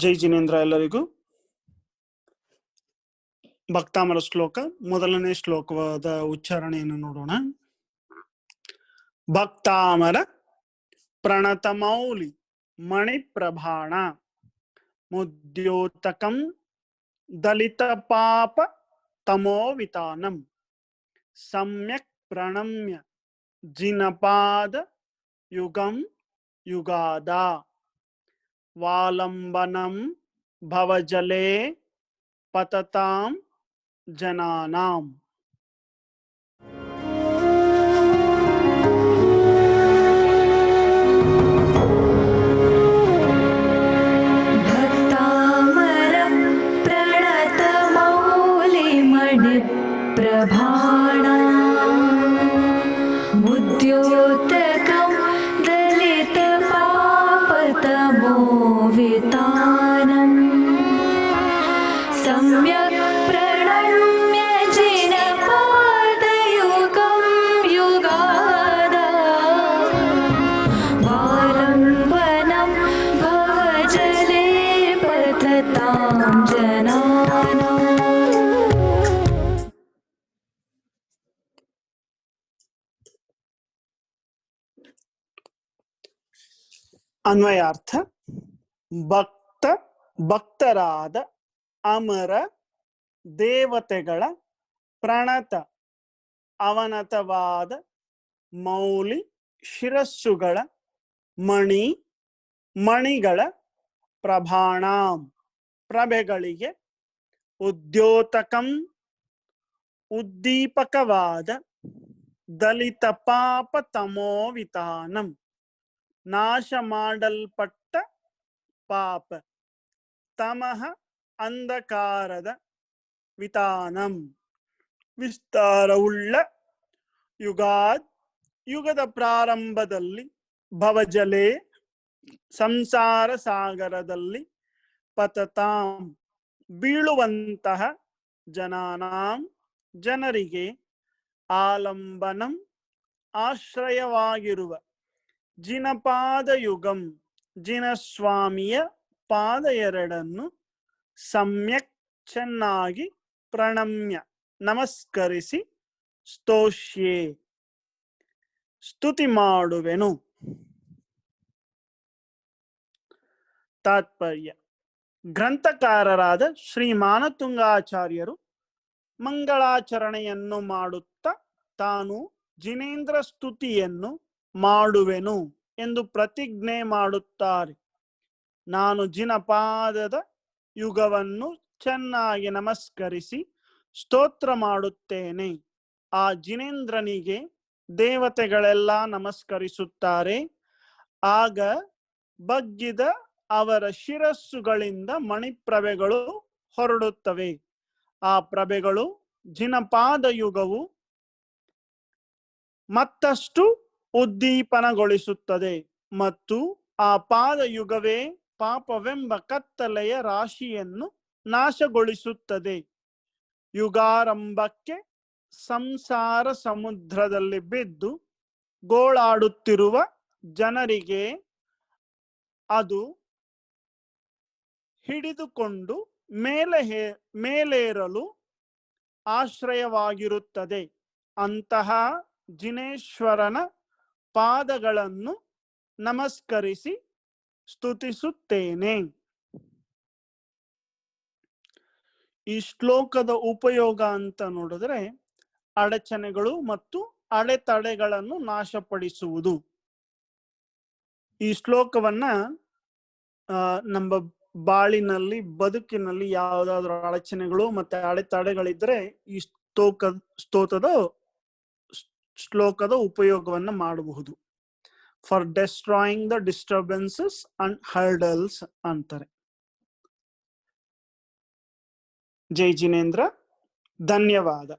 ಜೈ ಜಿನೇಂದ್ರ ಎಲ್ಲರಿಗೂ. ಭಕ್ತಾಮರ ಶ್ಲೋಕ ಮೊದಲನೇ ಶ್ಲೋಕವಾದ ಉಚ್ಚಾರಣೆಯನ್ನು ನೋಡೋಣ. ಭಕ್ತಾಮರ ಪ್ರಣತಮೌಲಿ ಮಣಿಪ್ರಭಾಣ ಮುದ್ಯೋತಕಂ ದಲಿತ ಪಾಪ ತಮೋವಿತಾನಂ ಸಮ್ಯಕ್ ಪ್ರಣಮ್ಯ ಜಿನಪಾದ ಯುಗಂ ಯುಗಾದ ವಾಲಂಬನಂ ಭವಜಲೇ ಪತತಾಂ ಜನಾನಾಂ. ಭಕ್ತಾಮರಂ ಪ್ರಣತಮೌಲಿಮಣಿ ಪ್ರಭಾಣ ಮುದ್ಯೋತಕಂ ದಲಿತ ಪಾಪತಮೋವಿತಾನಂ ಸಮ್ಯಕ್ ಪ್ರಣಮ್ಯ ಜಿನಪಾದಯುಗಂ ಯುಗಾದ ವಾಲಂಬನಂ ಭವಜಲೇ ಪತತಾಂ ಜನಾನಾಂ. ಅನ್ವಯಾರ್ಥ: ಭಕ್ತರಾದ ಅಮರ ದೇವತೆಗಳ ಪ್ರಣತ ಅವನತವಾದ ಮೌಲಿ ಶಿರಸ್ಸುಗಳ ಮಣಿಗಳ ಪ್ರಭಾಣಾಂ ಪ್ರಭೆಗಳಿಗೆ ಉದ್ಯೋತಕಂ ಉದ್ದೀಪಕವಾದ ದಲಿತ ಪಾಪ ತಮೋವಿತಾನಂ ನಾಶ ಮಾಡಲ್ಪಟ್ಟ ಪಾಪ ತಮಃ ಅಂಧಕಾರದ ವಿತಾನಂ ವಿಸ್ತಾರವುಳ್ಳ ಯುಗದ ಪ್ರಾರಂಭದಲ್ಲಿ ಭವಜಲೆ ಸಂಸಾರ ಸಾಗರದಲ್ಲಿ ಪತತಾಂ ಬೀಳುವಂತಹ ಜನಾನಾಂ ಜನರಿಗೆ ಆಲಂಬನಂ ಆಶ್ರಯವಾಗಿರುವ ಜಿನಪಾದ ಯುಗಂ ಜಿನಸ್ವಾಮಿಯ ಪಾದ ಎರಡನ್ನು ಸಮ್ಯಕ್ ಚೆನ್ನಾಗಿ ಪ್ರಣಮ್ಯ ನಮಸ್ಕರಿಸಿ ಸ್ತೋಷ್ಯೆ ಸ್ತುತಿ ಮಾಡುವೆನು. ತಾತ್ಪರ್ಯ: ಗ್ರಂಥಕಾರರಾದ ಶ್ರೀ ಮಾನತುಂಗಾಚಾರ್ಯರು ಮಂಗಳಾಚರಣೆಯನ್ನು ಮಾಡುತ್ತಾ ತಾನು ಜಿನೇಂದ್ರ ಸ್ತುತಿಯನ್ನು ಮಾಡುವೆನು ಎಂದು ಪ್ರತಿಜ್ಞೆ ಮಾಡುತ್ತಾರೆ. ನಾನು ಜಿನಪಾದದ ಯುಗವನ್ನು ಚೆನ್ನಾಗಿ ನಮಸ್ಕರಿಸಿ ಸ್ತೋತ್ರ ಮಾಡುತ್ತೇನೆ. ಆ ಜಿನೇಂದ್ರನಿಗೆ ದೇವತೆಗಳೆಲ್ಲ ನಮಸ್ಕರಿಸುತ್ತಾರೆ. ಆಗ ಬಗ್ಗಿದ ಅವರ ಶಿರಸ್ಸುಗಳಿಂದ ಮಣಿಪ್ರಭೆಗಳು ಹೊರಡುತ್ತವೆ. ಆ ಪ್ರಭೆಗಳು ಜಿನಪಾದ ಯುಗವು ಮತ್ತಷ್ಟು ಉದ್ದೀಪನಗೊಳಿಸುತ್ತದೆ ಮತ್ತು ಆ ಪಾದ ಯುಗವೇ ಪಾಪವೆಂಬ ಕತ್ತಲೆಯ ರಾಶಿಯನ್ನು ನಾಶಗೊಳಿಸುತ್ತದೆ. ಯುಗಾರಂಭಕ್ಕೆ ಸಂಸಾರ ಸಮುದ್ರದಲ್ಲಿ ಬಿದ್ದು ಗೋಳಾಡುತ್ತಿರುವ ಜನರಿಗೆ ಅದು ಹಿಡಿದುಕೊಂಡು ಮೇಲೇರಲು ಆಶ್ರಯವಾಗಿರುತ್ತದೆ. ಅಂತಹ ಜಿನೇಶ್ವರನ ಪಾದಗಳನ್ನು ನಮಸ್ಕರಿಸಿ ಸ್ತುತಿಸುತ್ತೇನೆ. ಈ ಶ್ಲೋಕದ ಉಪಯೋಗ ಅಂತ ನೋಡಿದ್ರೆ ಅಡಚಣೆಗಳು ಮತ್ತು ಅಡೆತಡೆಗಳನ್ನು ನಾಶಪಡಿಸುವುದು. ಈ ಶ್ಲೋಕವನ್ನ ನಮ್ಮ ಬಾಳಿನಲ್ಲಿ ಬದುಕಿನಲ್ಲಿ ಯಾವುದಾದ್ರೂ ಅಡಚಣೆಗಳು ಮತ್ತೆ ಅಡೆತಡೆಗಳಿದ್ರೆ ಈ ಶ್ಲೋಕದ ಉಪಯೋಗವನ್ನ ಮಾಡಬಹುದು. For destroying the disturbances and hurdles ಅಂತಾರೆ. ಜೈ ಜಿನೇಂದ್ರ. ಧನ್ಯವಾದ.